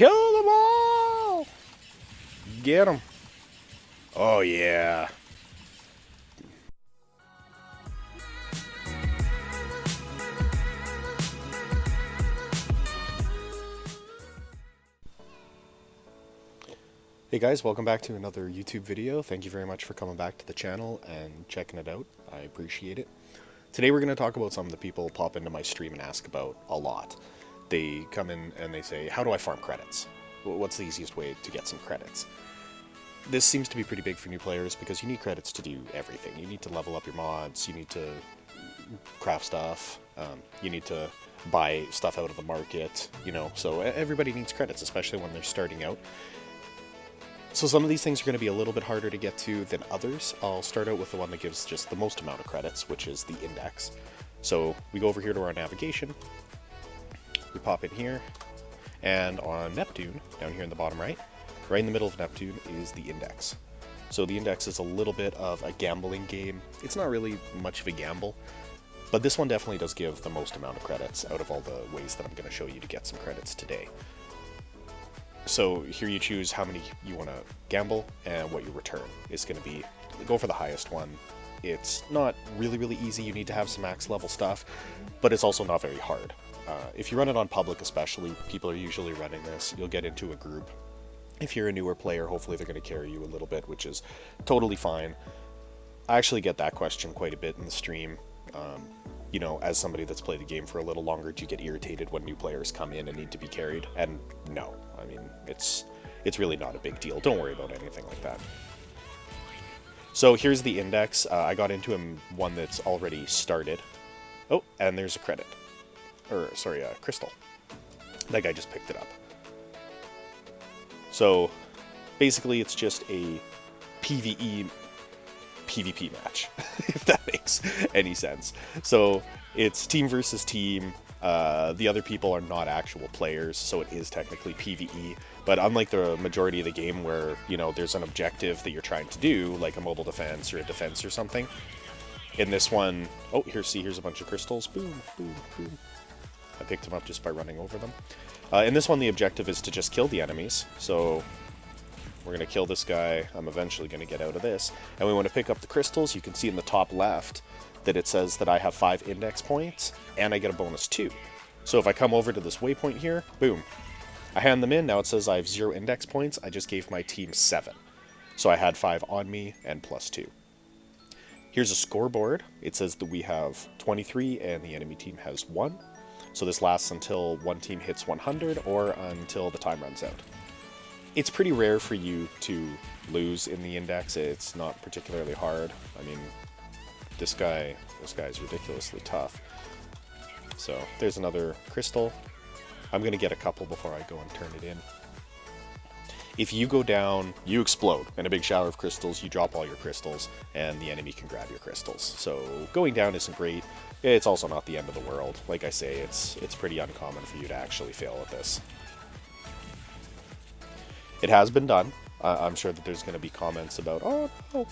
Kill them all! Get them. Oh, yeah. Hey guys, welcome back to another YouTube video. Thank you very much for coming back to the channel and checking it out. I appreciate it. Today we're going to talk about something that people pop into my stream and ask about a lot. They come in and they say, how do I farm credits? What's the easiest way to get some credits? This seems to be pretty big for new players because you need credits to do everything. You need to level up your mods, you need to craft stuff, you need to buy stuff out of the market, you know, so everybody needs credits, especially when they're starting out. So some of these things are going to be a little bit harder to get to than others. I'll start out with the one that gives just the most amount of credits, which is the index. So we go over here to our navigation, we pop in here, and on Neptune, down here in the bottom right in the middle of Neptune is the index. So the index is a little bit of a gambling game. It's not really much of a gamble, but this one definitely does give the most amount of credits out of all the ways that I'm going to show you to get some credits today. So here you choose how many you want to gamble and what your return is going to be. Go for the highest one. It's not really easy. You need to have some max level stuff, but it's also not very hard. If you run it on public especially, people are usually running this. You'll get into a group. If you're a newer player, hopefully they're going to carry you a little bit, which is totally fine. I actually get that question quite a bit in the stream. You know, as somebody that's played the game for a little longer, do you get irritated when new players come in and need to be carried? And no, I mean, it's really not a big deal. Don't worry about anything like that. So here's the index. I got into one that's already started. Oh, and there's a credit. Or, sorry, a crystal. That guy just picked it up. So basically it's just a PvE PvP match, if that makes any sense. So it's team versus team. The other people are not actual players, so it is technically PvE. But unlike the majority of the game where, you know, there's an objective that you're trying to do, like a mobile defense or a defense or something, in this one, oh, here's a bunch of crystals. Boom, boom, boom. I picked them up just by running over them. In this one, the objective is to just kill the enemies. So we're going to kill this guy. I'm eventually going to get out of this. And we want to pick up the crystals. You can see in the top left that it says that I have 5 index points, and I get a bonus 2. So if I come over to this waypoint here, boom. I hand them in. Now it says I have 0 index points. I just gave my team 7. So I had 5 on me and plus 2. Here's a scoreboard. It says that we have 23 and the enemy team has 1. So this lasts until one team hits 100 or until the time runs out. It's pretty rare for you to lose in the index. It's not particularly hard. I mean, this guy's ridiculously tough. So there's another crystal. I'm going to get a couple before I go and turn it in. If you go down, you explode in a big shower of crystals, you drop all your crystals, and the enemy can grab your crystals. So going down isn't great. It's also not the end of the world. Like I say, it's pretty uncommon for you to actually fail at this. It has been done. I'm sure that there's going to be comments about, oh no.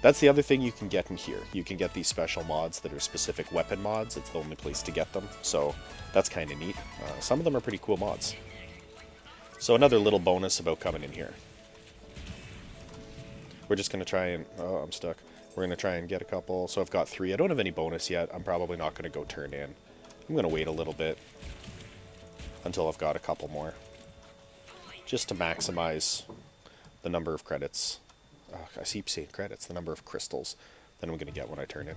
That's the other thing you can get in here. You can get these special mods that are specific weapon mods. It's the only place to get them, so that's kind of neat. Some of them are pretty cool mods. So another little bonus about coming in here. We're just going to try and... Oh, I'm stuck. We're going to try and get a couple. So I've got 3. I don't have any bonus yet. I'm probably not going to go turn in. I'm going to wait a little bit until I've got a couple more, just to maximize the number of credits. Oh, I keep saying credits. The number of crystals that I'm going to get when I turn in.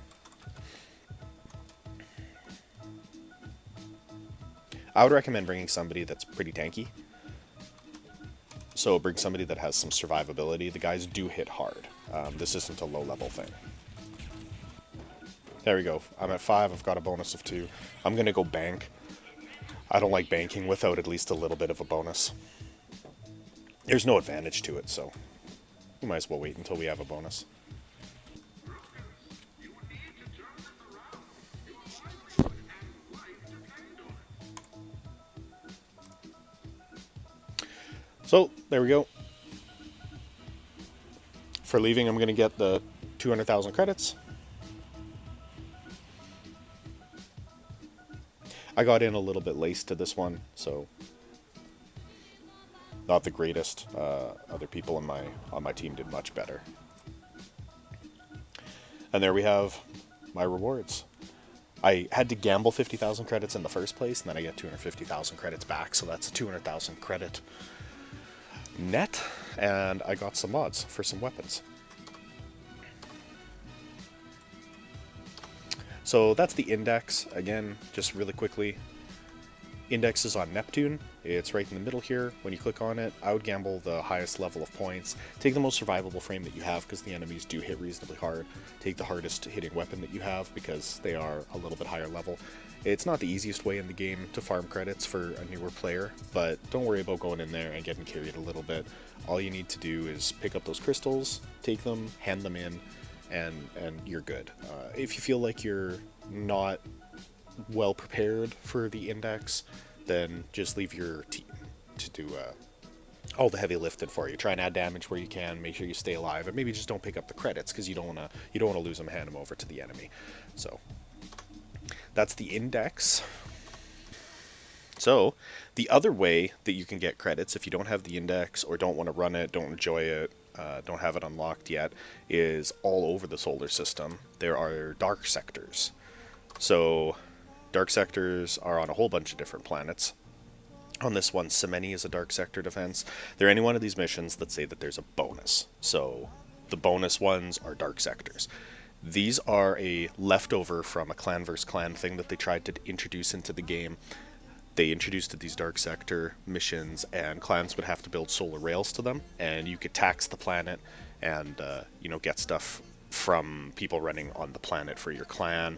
I would recommend bringing somebody that's pretty tanky. So bring somebody that has some survivability. The guys do hit hard. This isn't a low-level thing. There we go. I'm at 5. I've got a bonus of 2. I'm going to go bank. I don't like banking without at least a little bit of a bonus. There's no advantage to it, so we might as well wait until we have a bonus. So, there we go. For leaving, I'm going to get the 200,000 credits. I got in a little bit late to this one, so not the greatest. Other people on my team did much better. And there we have my rewards. I had to gamble 50,000 credits in the first place, and then I get 250,000 credits back, so that's a 200,000 credit net, and I got some mods for some weapons. So that's the index. Again, just really quickly, index is on Neptune. It's right in the middle here. When you click on it, I would gamble the highest level of points. Take the most survivable frame that you have because the enemies do hit reasonably hard. Take the hardest hitting weapon that you have because they are a little bit higher level. It's not the easiest way in the game to farm credits for a newer player, but don't worry about going in there and getting carried a little bit. All you need to do is pick up those crystals, take them, hand them in, and you're good. If you feel like you're not well prepared for the index, then just leave your team to do all the heavy lifting for you. Try and add damage where you can. Make sure you stay alive, and maybe just don't pick up the credits because you don't want to lose them. Hand them over to the enemy. So that's the index. So the other way that you can get credits if you don't have the index or don't want to run it, don't enjoy it, don't have it unlocked yet, is all over the solar system. There are dark sectors. So dark sectors are on a whole bunch of different planets. On this one, Semeni is a dark sector defense. They're any one of these missions that say that there's a bonus. So the bonus ones are dark sectors. These are a leftover from a clan versus clan thing that they tried to introduce into the game. They introduced these dark sector missions, and clans would have to build solar rails to them, and you could tax the planet and get stuff from people running on the planet for your clan.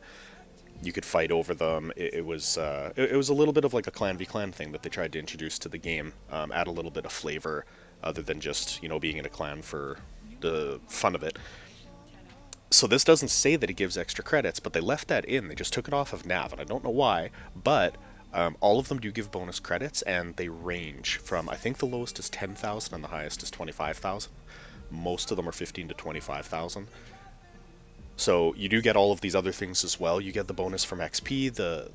You could fight over them. It was a little bit of like a clan v clan thing that they tried to introduce to the game, add a little bit of flavor other than just being in a clan for the fun of it. So this doesn't say that it gives extra credits, but they left that in. They just took it off of nav, and I don't know why, but all of them do give bonus credits, and they range from, I think the lowest is 10,000 and the highest is 25,000. Most of them are 15 to 25,000. So you do get all of these other things as well. You get the bonus from XP, the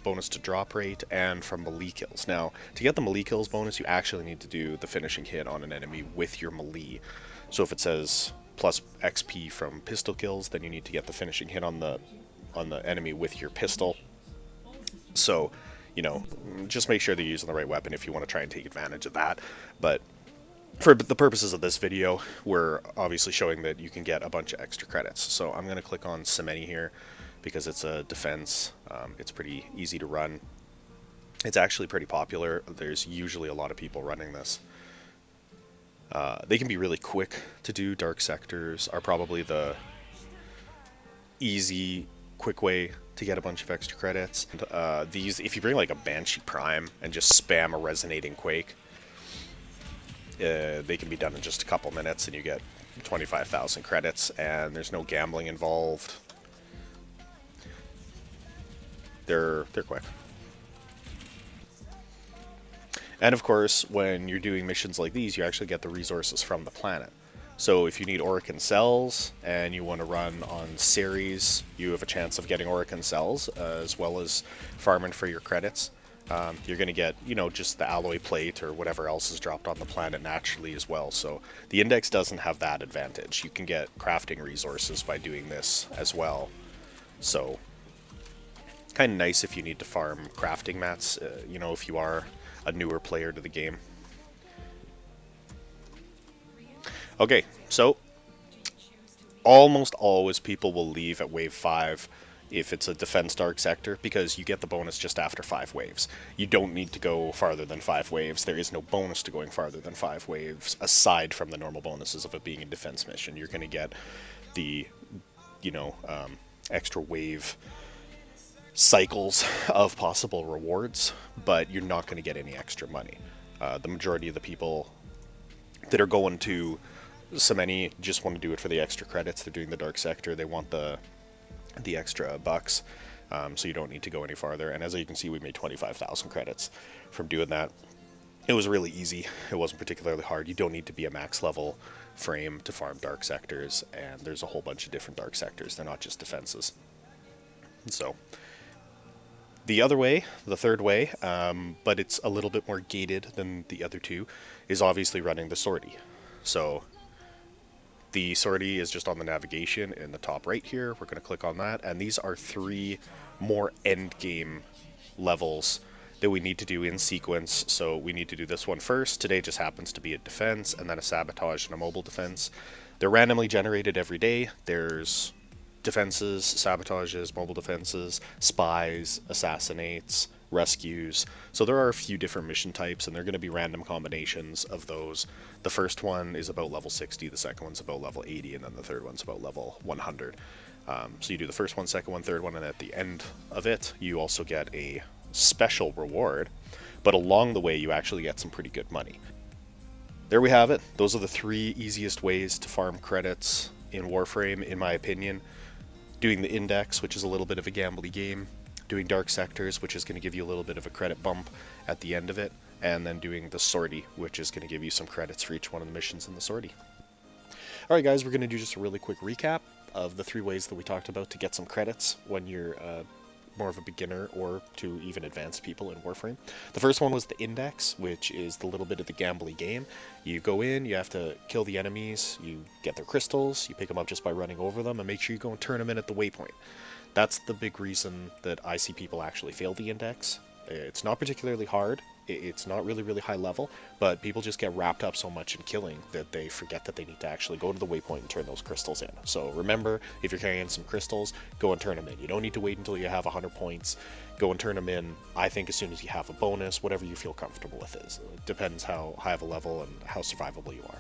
bonus to drop rate, and from melee kills. Now, to get the melee kills bonus, you actually need to do the finishing hit on an enemy with your melee. So if it says plus XP from pistol kills, then you need to get the finishing hit on the enemy with your pistol. So, just make sure that you're using the right weapon if you want to try and take advantage of that. But for the purposes of this video, we're obviously showing that you can get a bunch of extra credits. So I'm going to click on Semeni here because it's a defense. It's pretty easy to run. It's actually pretty popular. There's usually a lot of people running this. They can be really quick to do. Dark sectors are probably the easy, quick way to get a bunch of extra credits. These, if you bring like a Banshee Prime and just spam a Resonating Quake, they can be done in just a couple minutes and you get 25,000 credits, and there's no gambling involved. They're quick. And of course, when you're doing missions like these, you actually get the resources from the planet. So if you need Orican cells and you want to run on Ceres, you have a chance of getting Orican cells as well as farming for your credits. You're going to get, just the alloy plate or whatever else is dropped on the planet naturally as well. So the index doesn't have that advantage. You can get crafting resources by doing this as well. So kind of nice if you need to farm crafting mats, if you are a newer player to the game. Okay, so almost always people will leave at wave 5 if it's a defense dark sector, because you get the bonus just after 5 waves. You don't need to go farther than 5 waves. There is no bonus to going farther than 5 waves, aside from the normal bonuses of it being a defense mission. You're going to get the, extra wave cycles of possible rewards, but you're not going to get any extra money. The majority of the people that are going to Semeni just want to do it for the extra credits. They're doing the dark sector. They want the extra bucks, so you don't need to go any farther. And as you can see, we made 25,000 credits from doing that. It was really easy. It wasn't particularly hard. You don't need to be a max level frame to farm dark sectors, and there's a whole bunch of different dark sectors. They're not just defenses. So The other way, the third way, but it's a little bit more gated than the other two, is obviously running the sortie. So the sortie is just on the navigation in the top right here. We're going to click on that, and these are three more end game levels that we need to do in sequence. So we need to do this one first. Today just happens to be a defense, and then a sabotage and a mobile defense. They're randomly generated every day. There's defenses, sabotages, mobile defenses, spies, assassinates, rescues. So there are a few different mission types, and they're going to be random combinations of those. The first one is about level 60, the second one's about level 80, and then the third one's about level 100. So you do the first one, second one, third one, and at the end of it, you also get a special reward, but along the way, you actually get some pretty good money. There we have it. Those are the three easiest ways to farm credits in Warframe, in my opinion. Doing the index, which is a little bit of a gambly game, doing dark sectors, which is going to give you a little bit of a credit bump at the end of it, and then doing the sortie, which is going to give you some credits for each one of the missions in the sortie. Alright guys, we're going to do just a really quick recap of the three ways that we talked about to get some credits when you're more of a beginner or to even advanced people in Warframe. The first one was the index, which is the little bit of the gambly game. You go in, you have to kill the enemies, you get their crystals, you pick them up just by running over them, and make sure you go and turn them in at the waypoint. That's the big reason that I see people actually fail the index. It's not particularly hard, it's not really high level, but people just get wrapped up so much in killing that they forget that they need to actually go to the waypoint and turn those crystals in. So remember, if you're carrying some crystals, go and turn them in. You don't need to wait until you have 100 points. Go and turn them in, I think, as soon as you have a bonus, whatever you feel comfortable with is. It depends how high of a level and how survivable you are.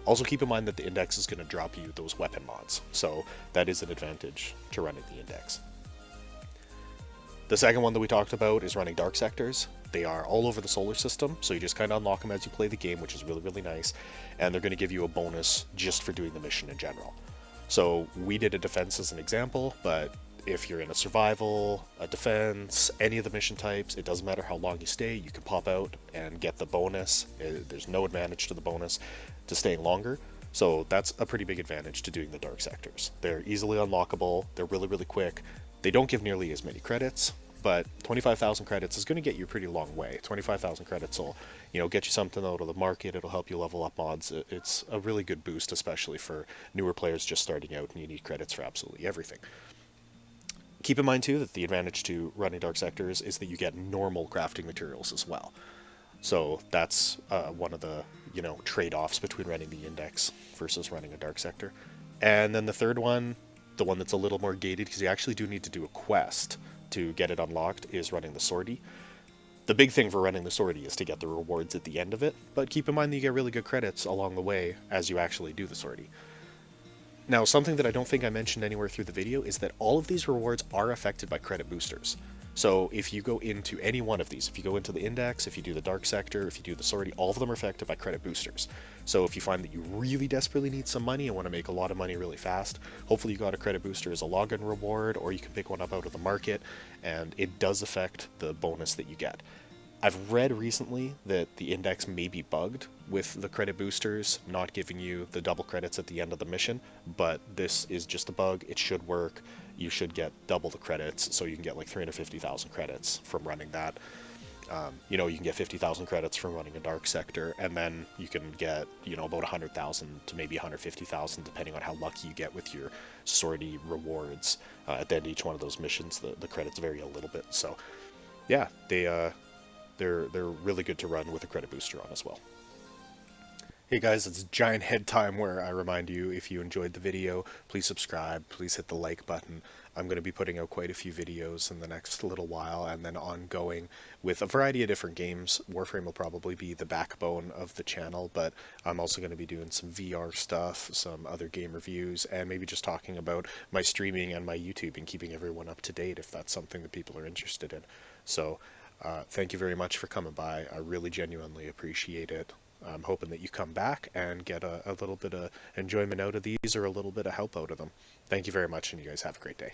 Also keep in mind that the index is going to drop you those weapon mods, so that is an advantage to running the index. The second one that we talked about is running dark sectors. They are all over the solar system, so you just kind of unlock them as you play the game, which is really nice, and they're going to give you a bonus just for doing the mission in general. So we did a defense as an example, but if you're in a survival, a defense, any of the mission types, it doesn't matter how long you stay, you can pop out and get the bonus. There's no advantage to the bonus to staying longer. So that's a pretty big advantage to doing the dark sectors. They're easily unlockable, they're really quick. They don't give nearly as many credits, but 25,000 credits is going to get you a pretty long way. 25,000 credits will, get you something out of the market. It'll help you level up mods. It's a really good boost, especially for newer players just starting out and you need credits for absolutely everything. Keep in mind too that the advantage to running dark sectors is that you get normal crafting materials as well. So that's one of the trade-offs between running the index versus running a dark sector. And then the third one, the one that's a little more gated because you actually do need to do a quest to get it unlocked, is running the sortie. The big thing for running the sortie is to get the rewards at the end of it, but keep in mind that you get really good credits along the way as you actually do the sortie. Now, something that I don't think I mentioned anywhere through the video is that all of these rewards are affected by credit boosters. So if you go into any one of these, if you go into the index, if you do the dark sector, if you do the sortie, all of them are affected by credit boosters. So if you find that you really desperately need some money and want to make a lot of money really fast, hopefully you got a credit booster as a login reward, or you can pick one up out of the market, and it does affect the bonus that you get. I've read recently that the index may be bugged with the credit boosters not giving you the double credits at the end of the mission, but this is just a bug. It should work. You should get double the credits, so you can get like 350,000 credits from running that. You can get 50,000 credits from running a dark sector, and then you can get, about 100,000 to maybe 150,000, depending on how lucky you get with your sortie rewards. At the end of each one of those missions, the credits vary a little bit. So, yeah, they're really good to run with a credit booster on as well. Hey guys, it's giant head time where I remind you, if you enjoyed the video, please subscribe, please hit the like button. I'm going to be putting out quite a few videos in the next little while, and then ongoing with a variety of different games. Warframe will probably be the backbone of the channel, but I'm also going to be doing some VR stuff, some other game reviews, and maybe just talking about my streaming and my YouTube and keeping everyone up to date if that's something that people are interested in. So, thank you very much for coming by. I really genuinely appreciate it. I'm hoping that you come back and get a little bit of enjoyment out of these, or a little bit of help out of them. Thank you very much, and you guys have a great day.